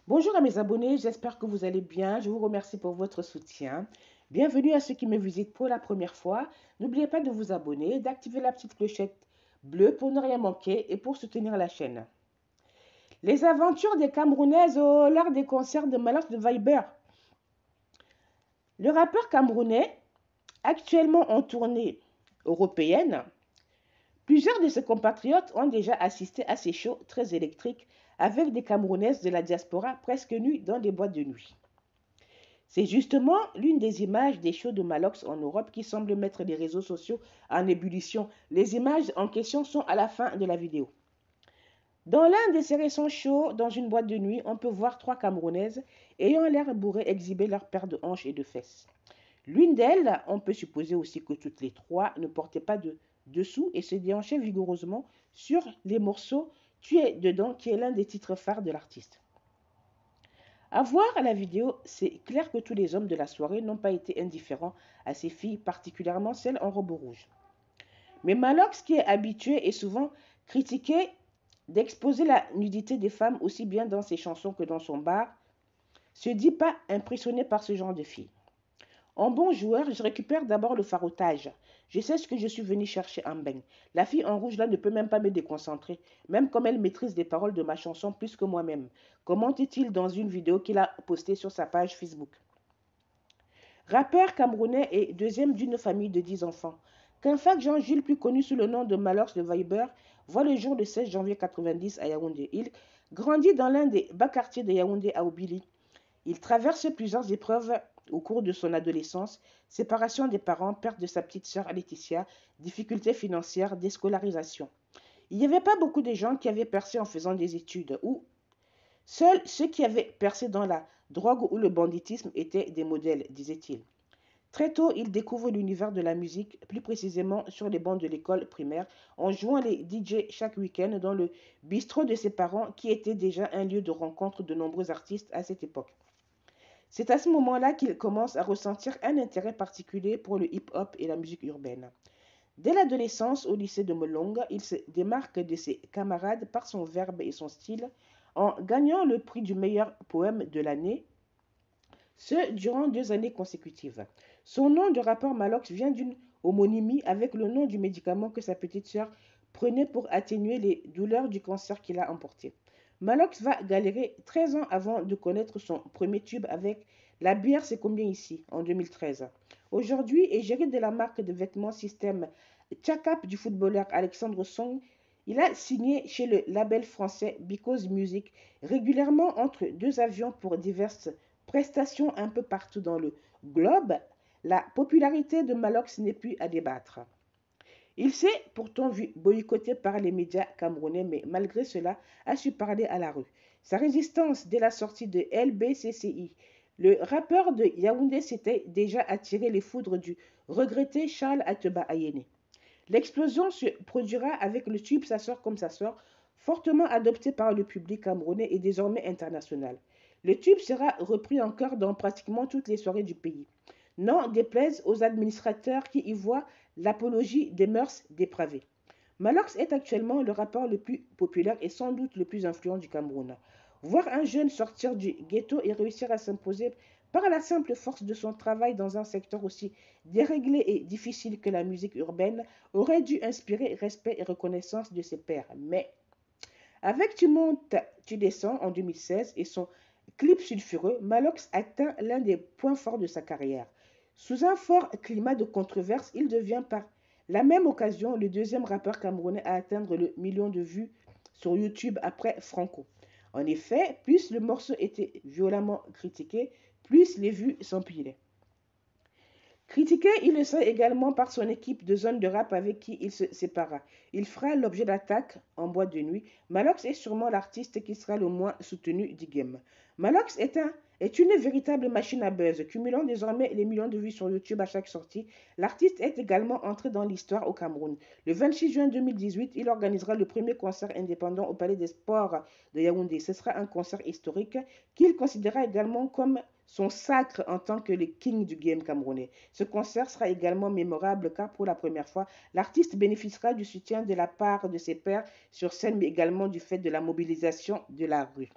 Bonjour à mes abonnés, j'espère que vous allez bien. Je vous remercie pour votre soutien. Bienvenue à ceux qui me visitent pour la première fois. N'oubliez pas de vous abonner, d'activer la petite clochette bleue pour ne rien manquer et pour soutenir la chaîne. Les aventures des Camerounaises lors des concerts de Malox de Viber. Le rappeur camerounais, actuellement en tournée européenne, plusieurs de ses compatriotes ont déjà assisté à ces shows très électriques avec des Camerounaises de la diaspora presque nues dans des boîtes de nuit. C'est justement l'une des images des shows de Malox en Europe qui semble mettre les réseaux sociaux en ébullition. Les images en question sont à la fin de la vidéo. Dans l'un de ces récents shows, dans une boîte de nuit, on peut voir trois Camerounaises ayant l'air bourrées exhiber leurs paires de hanches et de fesses. L'une d'elles, on peut supposer aussi que toutes les trois ne portaient pas de dessous et se déhanchaient vigoureusement sur les morceaux tués dedans, qui est l'un des titres phares de l'artiste. À voir la vidéo, c'est clair que tous les hommes de la soirée n'ont pas été indifférents à ces filles, particulièrement celles en robe rouge. Mais Malox, qui est habitué et souvent critiqué d'exposer la nudité des femmes aussi bien dans ses chansons que dans son bar, se dit pas impressionné par ce genre de filles. En bon joueur, je récupère d'abord le farotage. Je sais ce que je suis venu chercher en beigne. La fille en rouge là ne peut même pas me déconcentrer, même comme elle maîtrise les paroles de ma chanson plus que moi-même. Commente-t-il dans une vidéo qu'il a postée sur sa page Facebook. Rappeur camerounais et deuxième d'une famille de 10 enfants. Qu'Infac Jean-Jules, plus connu sous le nom de Malox le Viber, voit le jour le 16 janvier 90 à Yaoundé. Il grandit dans l'un des bas quartiers de Yaoundé à Obili. Il traverse plusieurs épreuves au cours de son adolescence, séparation des parents, perte de sa petite sœur Laetitia, difficultés financières, déscolarisation. Il n'y avait pas beaucoup de gens qui avaient percé en faisant des études, ou seuls ceux qui avaient percé dans la drogue ou le banditisme étaient des modèles, disait-il. Très tôt, il découvre l'univers de la musique, plus précisément sur les bancs de l'école primaire, en jouant les DJ chaque week-end dans le bistrot de ses parents, qui était déjà un lieu de rencontre de nombreux artistes à cette époque. C'est à ce moment-là qu'il commence à ressentir un intérêt particulier pour le hip-hop et la musique urbaine. Dès l'adolescence, au lycée de Molong, il se démarque de ses camarades par son verbe et son style, en gagnant le prix du meilleur poème de l'année, ce durant 2 années consécutives. Son nom de rappeur Malox vient d'une homonymie avec le nom du médicament que sa petite sœur prenait pour atténuer les douleurs du cancer qu'il a emporté. Malox va galérer 13 ans avant de connaître son premier tube avec La bière, c'est combien ici, en 2013. Aujourd'hui, est géré de la marque de vêtements système Tchakap du footballeur Alexandre Song, il a signé chez le label français Because Music régulièrement entre deux avions pour diverses prestations un peu partout dans le globe. La popularité de Malox n'est plus à débattre. Il s'est pourtant vu boycotté par les médias camerounais, mais malgré cela a su parler à la rue. Sa résistance dès la sortie de LBCCI, le rappeur de Yaoundé s'était déjà attiré les foudres du regretté Charles Ateba Ayene. L'explosion se produira avec le tube Ça sort comme ça sort, fortement adopté par le public camerounais et désormais international. Le tube sera repris en chœur dans pratiquement toutes les soirées du pays. N'en déplaise aux administrateurs qui y voient l'apologie des mœurs dépravées. Malox est actuellement le rappeur le plus populaire et sans doute le plus influent du Cameroun. Voir un jeune sortir du ghetto et réussir à s'imposer par la simple force de son travail dans un secteur aussi déréglé et difficile que la musique urbaine aurait dû inspirer respect et reconnaissance de ses pairs. Mais avec Tu montes, tu descends en 2016 et son clip sulfureux, Malox atteint l'un des points forts de sa carrière. Sous un fort climat de controverse, il devient par la même occasion le deuxième rappeur camerounais à atteindre le million de vues sur YouTube après Franco. En effet, plus le morceau était violemment critiqué, plus les vues s'empilaient. Critiqué, il le sait également par son équipe de zone de rap avec qui il se sépara. Il fera l'objet d'attaques en boîte de nuit. Malox est sûrement l'artiste qui sera le moins soutenu du game. Malox est une véritable machine à buzz, cumulant désormais les millions de vues sur YouTube à chaque sortie. L'artiste est également entré dans l'histoire au Cameroun. Le 26 juin 2018, il organisera le premier concert indépendant au Palais des Sports de Yaoundé. Ce sera un concert historique qu'il considérera également comme son sacre en tant que le king du game camerounais. Ce concert sera également mémorable car pour la première fois, l'artiste bénéficiera du soutien de la part de ses pairs sur scène, mais également du fait de la mobilisation de la rue.